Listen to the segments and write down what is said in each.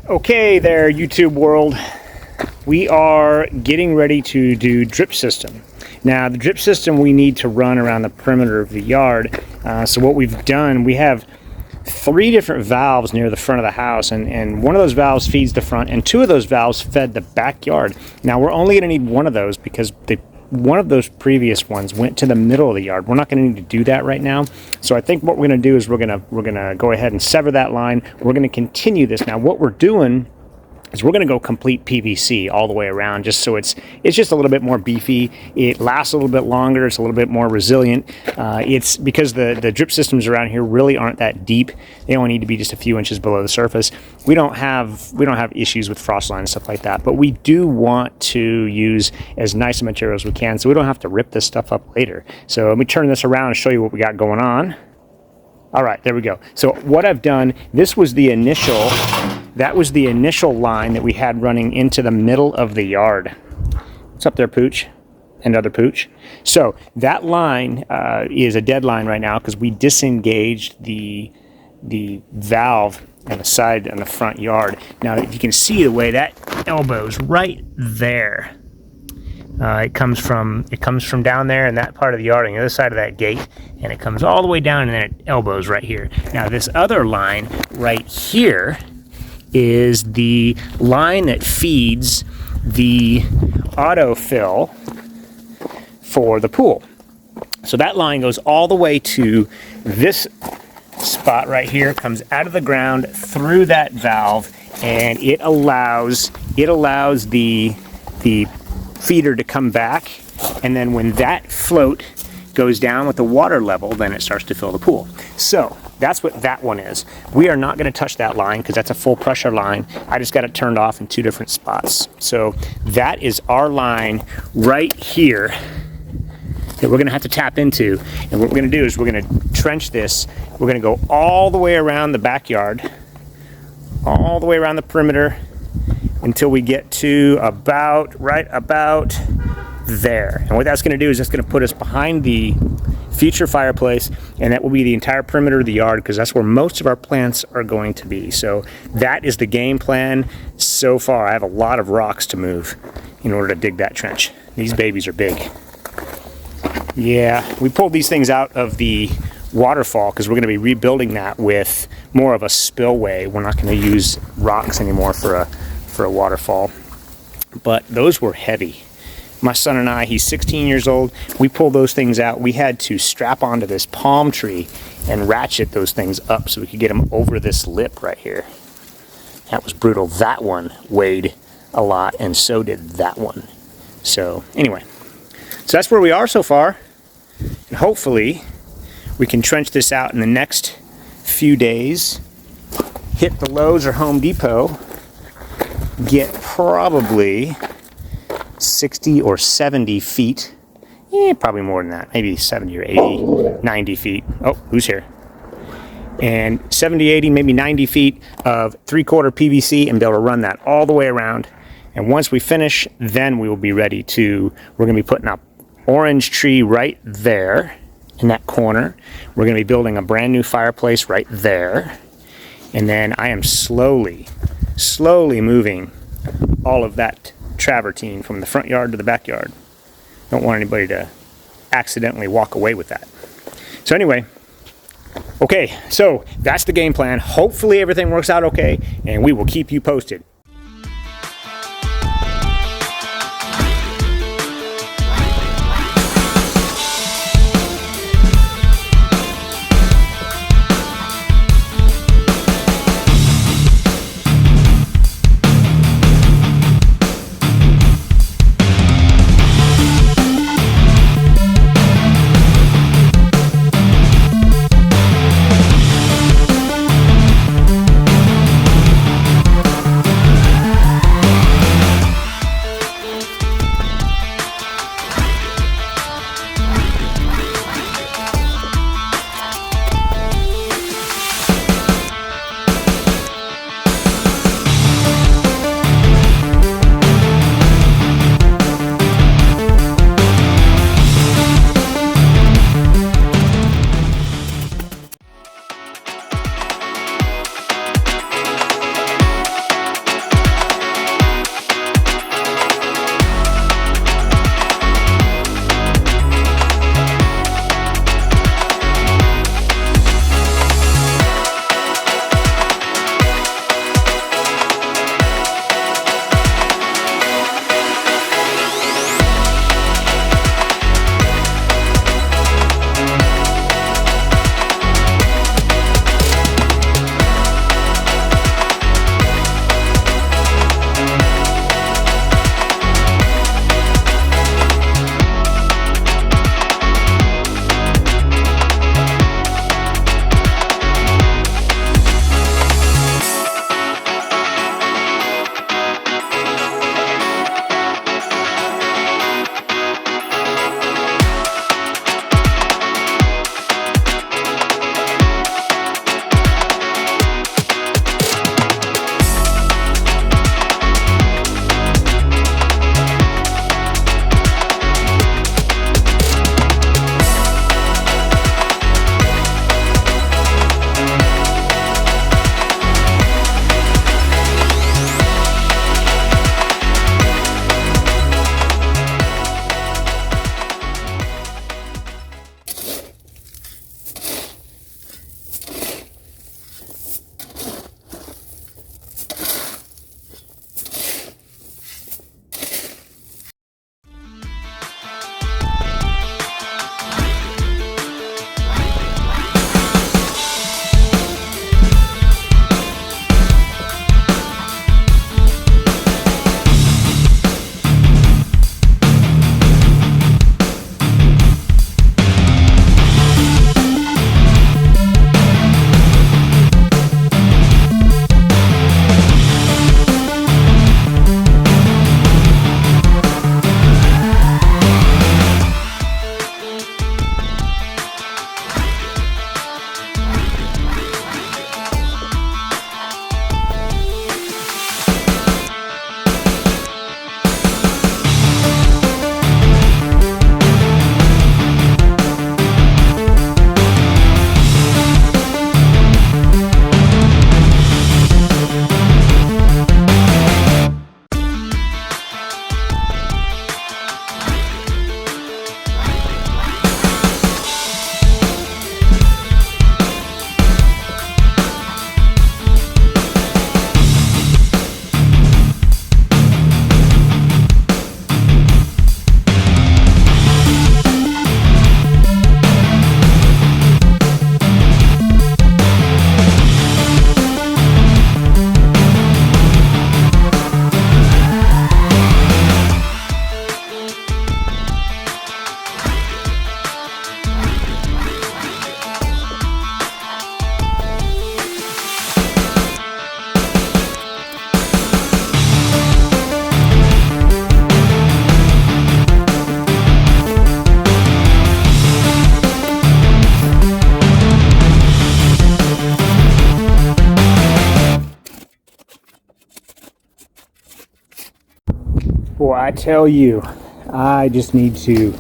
Okay there, YouTube world. We are getting ready to do drip system. Now, the drip system we need to run around the perimeter of the yard. So what we've done, we have 3 different valves near the front of the house, and one of those valves feeds the front, and 2 of those valves fed the backyard. Now, we're only going to need one of those because one of those previous ones went to the middle of the yard. We're not going to need to do that right now. So I think what we're going to do is we're going to go ahead and sever that line. We're going to continue this. Now, what we're doing is we're going to go complete PVC all the way around, just so it's just a little bit more beefy. It lasts a little bit longer. It's a little bit more resilient. It's because the drip systems around here really aren't that deep. They only need to be just a few inches below the surface. We don't have issues with frost line and stuff like that, but we do want to use as nice a material as we can so we don't have to rip this stuff up later. So let me turn this around and show you what we got going on. All right, there we go. So what I've done, that was the initial line that we had running into the middle of the yard. What's up there, Pooch? And other Pooch. So that line is a dead line right now because we disengaged the valve on the side on the front yard. Now, if you can see the way that elbows right there. It comes from down there in that part of the yard on the other side of that gate, and it comes all the way down and then it elbows right here. Now, this other line right here is the line that feeds the autofill for the pool. So that line goes all the way to this spot right here, comes out of the ground through that valve, and it allows the feeder to come back, and then when that float goes down with the water level, then it starts to fill the pool. So that's what that one is. We are not going to touch that line because that's a full pressure line. I just got it turned off in 2 different spots. So that is our line right here that we're going to have to tap into. And what we're going to do is we're going to trench this. We're going to go all the way around the backyard, all the way around the perimeter, until we get to right about there. And what that's going to do is that's going to put us behind the future fireplace, and that will be the entire perimeter of the yard because that's where most of our plants are going to be. So that is the game plan so far. I have a lot of rocks to move in order to dig that trench. These babies are big. Yeah, we pulled these things out of the waterfall because we're going to be rebuilding that with more of a spillway. We're not going to use rocks anymore for a waterfall, but those were heavy. My son and I, he's 16 years old, we pulled those things out. We had to strap onto this palm tree and ratchet those things up so we could get them over this lip right here. That was brutal. That one weighed a lot, and so did that one. So anyway, so that's where we are so far, and hopefully we can trench this out in the next few days, hit the Lowe's or Home Depot, get probably 60 or 70 feet, probably more than that, maybe 70 or 80, 90 feet. Oh, who's here? And 70, 80, maybe 90 feet of 3/4 PVC, and be able to run that all the way around. And once we finish, then we will be ready to, we're going to be putting up orange tree right there in that corner. We're going to be building a brand new fireplace right there. And then I am slowly moving all of that travertine from the front yard to the backyard. Don't want anybody to accidentally walk away with that. So anyway, okay, so that's the game plan. Hopefully everything works out okay, and we will keep you posted. Boy, I tell you, I just need to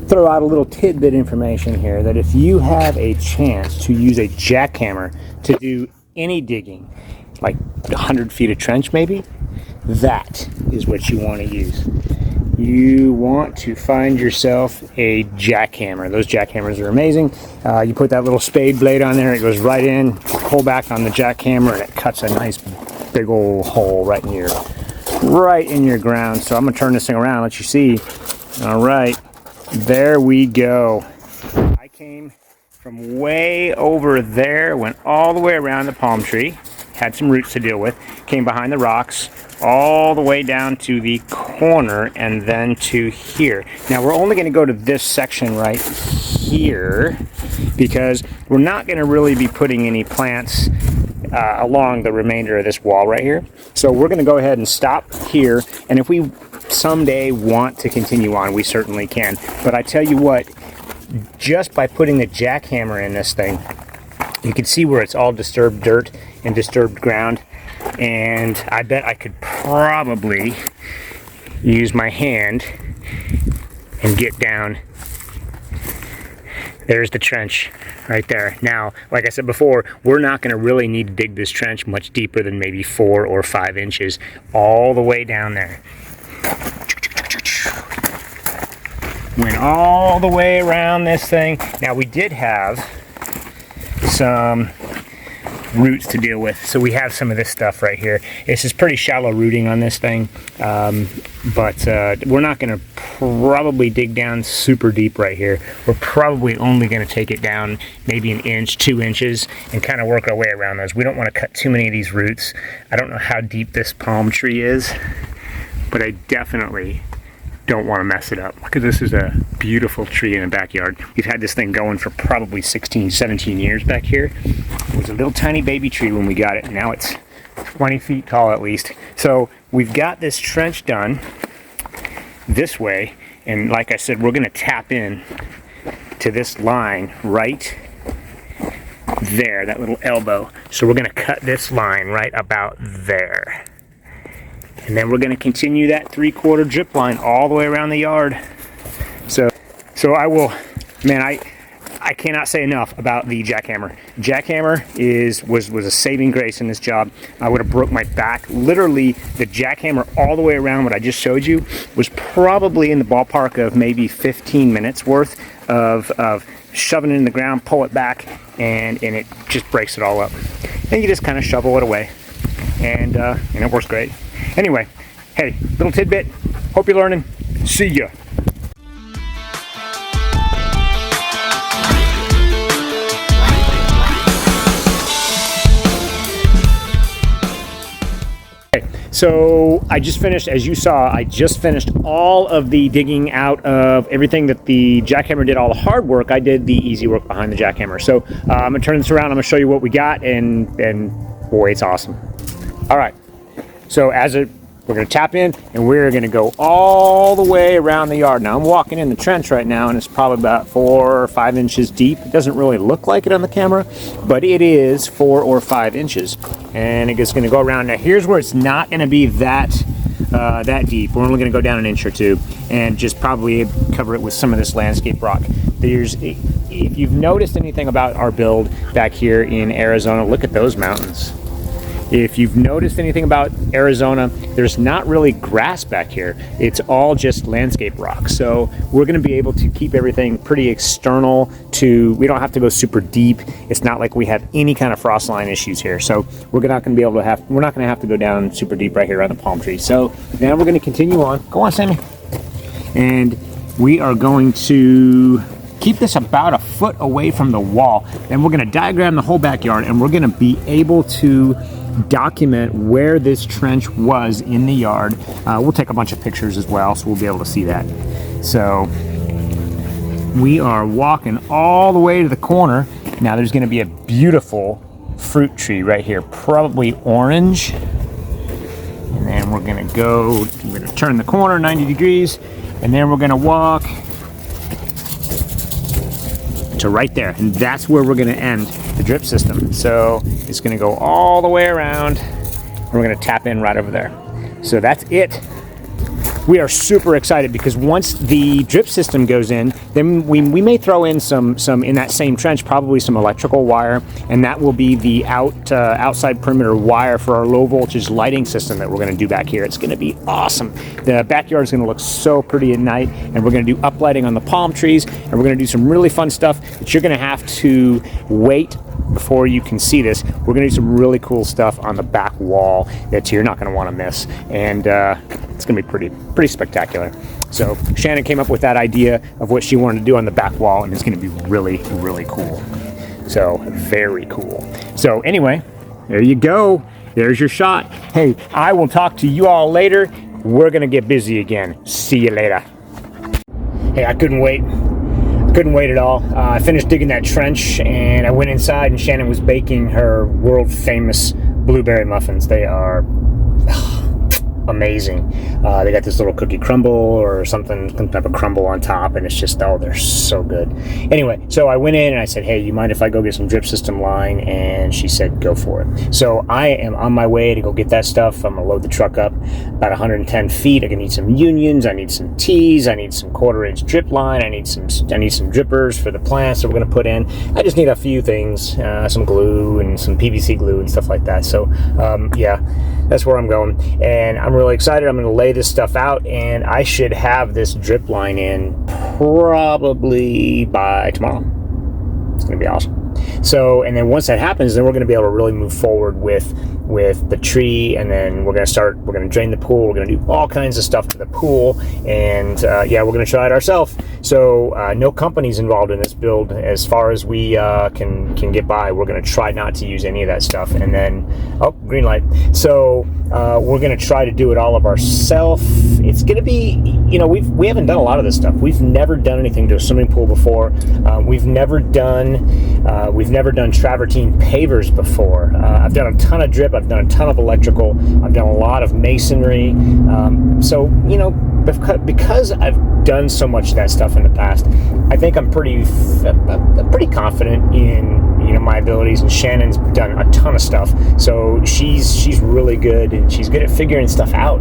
throw out a little tidbit information here that if you have a chance to use a jackhammer to do any digging, like 100 feet of trench maybe, that is what you want to use. You want to find yourself a jackhammer. Those jackhammers are amazing. You put that little spade blade on there, it goes right in, pull back on the jackhammer, and it cuts a nice big old hole right in your ground. So I'm gonna turn this thing around, let you see. All right, there we go. I came from way over there, went all the way around the palm tree, had some roots to deal with, came behind the rocks, all the way down to the corner, and then to here. Now we're only gonna go to this section right here because we're not gonna really be putting any plants along the remainder of this wall right here. So we're gonna go ahead and stop here, and if we someday want to continue on, we certainly can. But I tell you what, just by putting the jackhammer in this thing, you can see where it's all disturbed dirt and disturbed ground, and I bet I could probably use my hand and get down. There's the trench right there. Now, like I said before, we're not going to really need to dig this trench much deeper than maybe 4 or 5 inches all the way down there. Went all the way around this thing. Now we did have some roots to deal with, so we have some of this stuff right here. This is pretty shallow rooting on this thing, but we're not going to probably dig down super deep right here. We're probably only going to take it down maybe 1 inch, 2 inches, and kind of work our way around those. We don't want to cut too many of these roots. I don't know how deep this palm tree is, but I definitely don't want to mess it up, because this is a beautiful tree in the backyard. We've had this thing going for probably 16, 17 years back here. It was a little tiny baby tree when we got it, and now it's 20 feet tall at least. So we've got this trench done this way, and like I said, we're going to tap in to this line right there, that little elbow. So we're going to cut this line right about there. And then we're going to continue that 3/4 drip line all the way around the yard. So I will, man, I cannot say enough about the jackhammer. Jackhammer was a saving grace in this job. I would have broke my back. Literally, the jackhammer all the way around what I just showed you was probably in the ballpark of maybe 15 minutes worth of shoving it in the ground, pull it back, and it just breaks it all up. And you just kind of shovel it away, and it works great. Anyway, hey, little tidbit. Hope you're learning. See ya. Okay, so I just finished, as you saw, I just finished all of the digging out of everything that the jackhammer did, all the hard work. I did the easy work behind the jackhammer. So I'm gonna turn this around. I'm gonna show you what we got, and boy, it's awesome. All right. So we're going to tap in, and we're going to go all the way around the yard. Now I'm walking in the trench right now, and it's probably about 4 or 5 inches deep. It doesn't really look like it on the camera, but it is 4 or 5 inches, and it's going to go around. Now here's where it's not going to be that deep. We're only going to go down 1 inch or 2, and just probably cover it with some of this landscape rock. If you've noticed anything about our build back here in Arizona, look at those mountains. If you've noticed anything about Arizona, there's not really grass back here. It's all just landscape rock. So we're going to be able to keep everything pretty external to, we don't have to go super deep. It's not like we have any kind of frost line issues here. So we're not going to have to go down super deep right here on the palm tree. So now we're going to continue on. Go on, Sammy. And we are going to keep this about 1 foot away from the wall. Then we're going to diagram the whole backyard, and we're going to be able to document where this trench was in the yard. We'll take a bunch of pictures as well, so we'll be able to see that. So we are walking all the way to the corner. Now there's going to be a beautiful fruit tree right here, probably orange. And then we're going to turn the corner 90 degrees, and then we're going to walk to right there, and that's where we're going to end the drip system. So it's going to go all the way around, and we're going to tap in right over there. So that's it. we are super excited because once the drip system goes in, then we may throw in some in that same trench, probably some electrical wire, and that will be the outside perimeter wire for our low voltage lighting system that we're going to do back here. It's going to be awesome. The backyard is going to look so pretty at night, and we're going to do uplighting on the palm trees, and we're going to do some really fun stuff that you're going to have to wait before you can see this. We're going to do some really cool stuff on the back wall that you're not going to want to miss, and it's going to be pretty spectacular. So Shannon came up with that idea of what she wanted to do on the back wall, and it's going to be really, really cool. So very cool. So anyway, there you go. There's your shot. Hey, I will talk to you all later. We're going to get busy again. See you later. Hey, I couldn't wait at all. I finished digging that trench and I went inside and Shannon was baking her world famous blueberry muffins. They are amazing. They got this little cookie crumble or something, some type of crumble on top, and it's just, oh, they're so good. Anyway, so I went in and I said, hey, you mind if I go get some drip system line? And she said, go for it. So I am on my way to go get that stuff. I'm gonna load the truck up about 110 feet. I'm gonna need some unions, I need some tees, I need some 1/4 inch drip line, I need some drippers for the plants that we're gonna put in. I just need a few things, some glue and some PVC glue and stuff like that. So yeah, that's where I'm going, and I'm really excited. I'm going to lay this stuff out, and I should have this drip line in probably by tomorrow. It's going to be awesome. So, and then once that happens, then we're going to be able to really move forward with the tree, and then we're going to drain the pool. We're going to do all kinds of stuff to the pool, and yeah, we're going to try it ourselves. So no companies involved in this build as far as we can get by. We're going to try not to use any of that stuff, and then, oh, green light. So we're going to try to do it all of ourselves. It's going to be, you know, we haven't done a lot of this stuff. We've never done anything to a swimming pool before. We've never done travertine pavers before. I've done a ton of drip. I've done a ton of electrical. I've done a lot of masonry. So, you know, because I've done so much of that stuff in the past, I think I'm pretty confident in, you know, my abilities. And Shannon's done a ton of stuff, so she's really good, and she's good at figuring stuff out.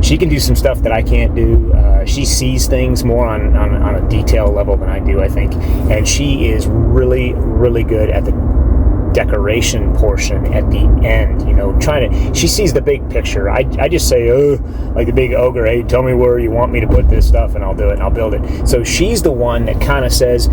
She can do some stuff that I can't do. She sees things more on a detail level than I do, I think, and she is really, really good at the decoration portion at the end, you know, she sees the big picture. I just say, oh, like the big ogre, hey, tell me where you want me to put this stuff and I'll do it and I'll build it. So she's the one that kind of says,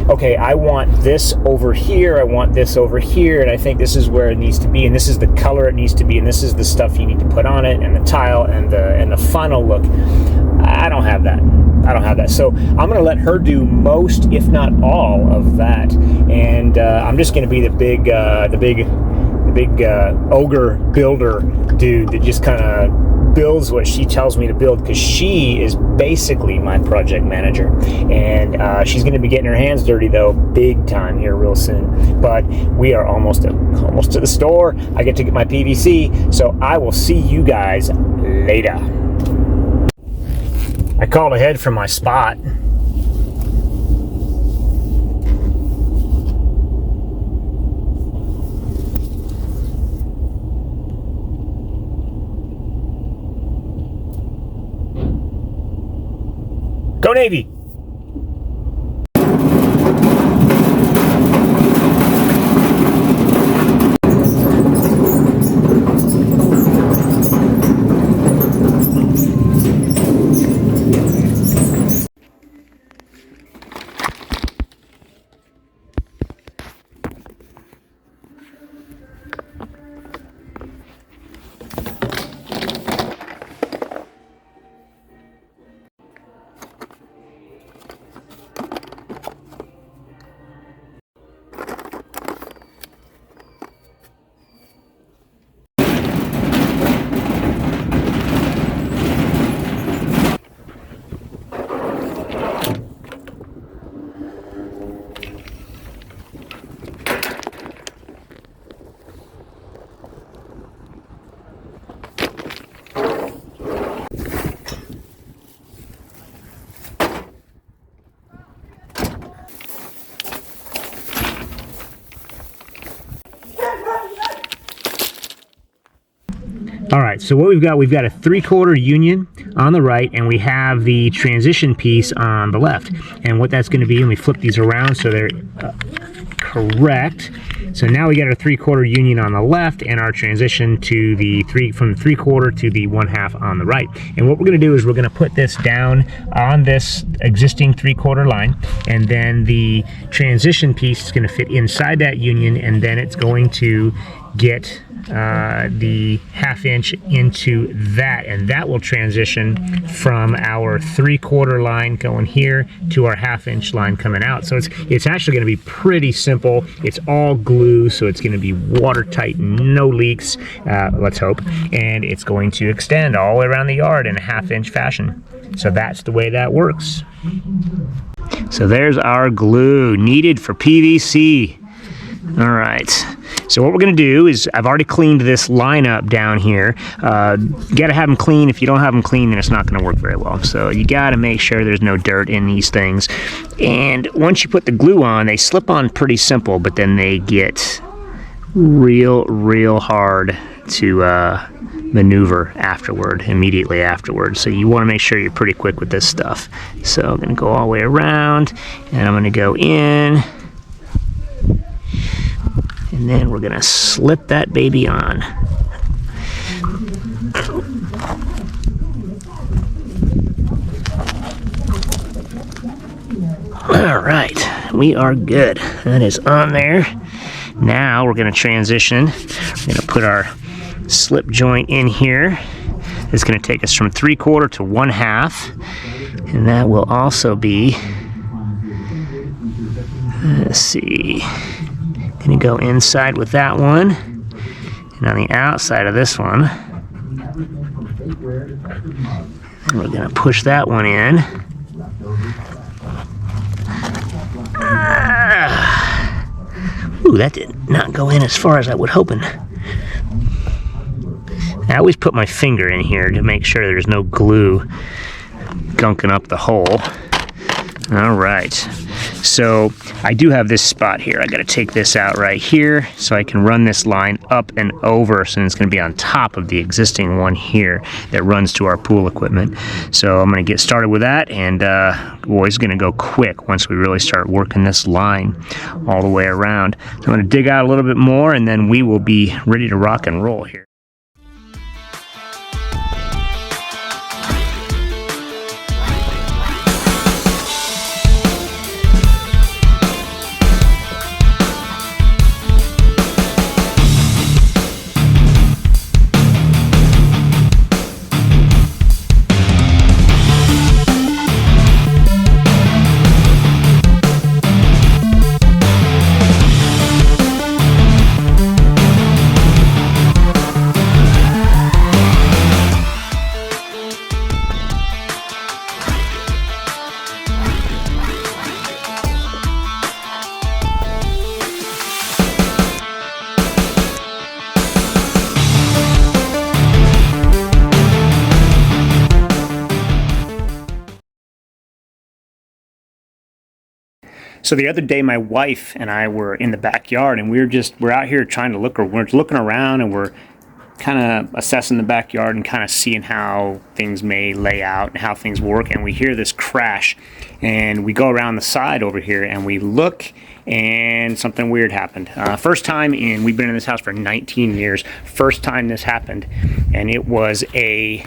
okay, I want this over here, I want this over here, and I think this is where it needs to be, and this is the color it needs to be, and this is the stuff you need to put on it, and the tile, and the final look. I don't have that. So I'm going to let her do most, if not all, of that, and I'm just going to be the big ogre builder dude that just kind of builds what she tells me to build, because she is basically my project manager, and she's going to be getting her hands dirty though, big time here real soon. But we are almost to the store. I get to get my PVC, so I will see you guys later. I called ahead from my spot. Go Navy! All right, so what we've got a 3/4 union on the right, and we have the transition piece on the left. And what that's going to be, and we flip these around so they're correct. So now we got our 3/4 union on the left, and our transition to the from the 3/4 to the 1/2 on the right. And what we're going to do is we're going to put this down on this existing 3/4 line, and then the transition piece is going to fit inside that union, and then it's going to get the 1/2 inch into that, and that will transition from our 3/4 line going here to our 1/2 inch line coming out. So it's actually going to be pretty simple. It's all glue, so it's going to be watertight, no leaks, let's hope, and it's going to extend all the way around the yard in a 1/2 inch fashion. So that's the way that works. So there's our glue needed for PVC. All right, so what we're going to do is, I've already cleaned this line up down here. You got to have them clean. If you don't have them clean, then it's not going to work very well. So you got to make sure there's no dirt in these things. And once you put the glue on, they slip on pretty simple, but then they get real hard to maneuver immediately afterward. So you want to make sure you're pretty quick with this stuff. So I'm going to go all the way around, and I'm going to go in. And then we're gonna slip that baby on. All right, we are good. That is on there. Now we're gonna transition. We're gonna put our slip joint in here. It's gonna take us from 3/4 to 1/2. And that will also be, let's see, going to go inside with that one, and on the outside of this one, and we're going to push that one in. Ooh, that did not go in as far as I was hoping. I always put my finger in here to make sure there's no glue gunking up the hole. All right, so I do have this spot here. I got to take this out right here so I can run this line up and over, so it's going to be on top of the existing one here that runs to our pool equipment. So I'm going to get started with that, and it's going to go quick once we really start working this line all the way around. So I'm going to dig out a little bit more, and then we will be ready to rock and roll here. So the other day, my wife and I were in the backyard, and we're out here trying to we're looking around, and we're kind of assessing the backyard and kind of seeing how things may lay out and how things work. And we hear this crash, and we go around the side over here, and we look, and something weird happened. First time we've been in this house for 19 years. First time this happened, and it was a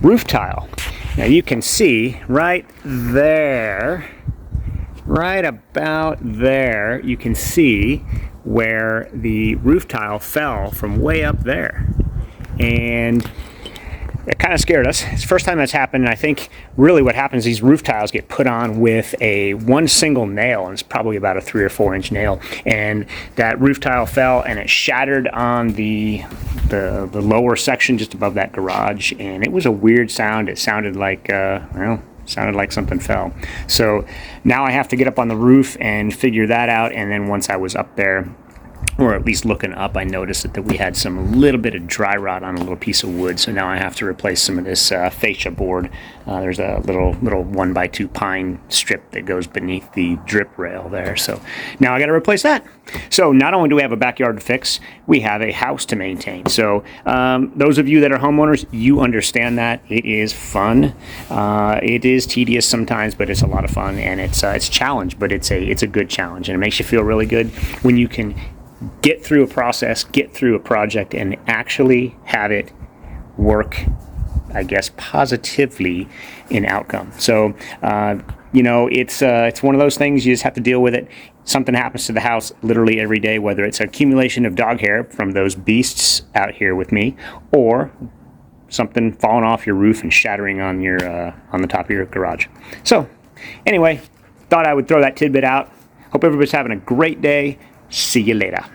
roof tile. Now you can see right there. Right about there, you can see where the roof tile fell from way up there. And it kind of scared us. It's the first time that's happened, and I think really what happens, these roof tiles get put on with one single nail, and it's probably about a 3 or 4 inch nail. And that roof tile fell, and it shattered on the lower section just above that garage, and it was a weird sound. It sounded like, sounded like something fell. So now I have to get up on the roof and figure that out, and then once I was up there, or at least looking up, I noticed that we had some little bit of dry rot on a little piece of wood. So now I have to replace some of this fascia board. There's a little 1x2 pine strip that goes beneath the drip rail there. So now I got to replace that. So not only do we have a backyard to fix, we have a house to maintain. So those of you that are homeowners, you understand that. It is fun. It is tedious sometimes, but it's a lot of fun, and it's a challenge, but it's a good challenge, and it makes you feel really good when you can get through a process, get through a project, and actually have it work, I guess, positively in outcome. So, you know, it's one of those things, you just have to deal with it. Something happens to the house literally every day, whether it's an accumulation of dog hair from those beasts out here with me, or something falling off your roof and shattering on your on the top of your garage. So, anyway, thought I would throw that tidbit out. Hope everybody's having a great day. See you later.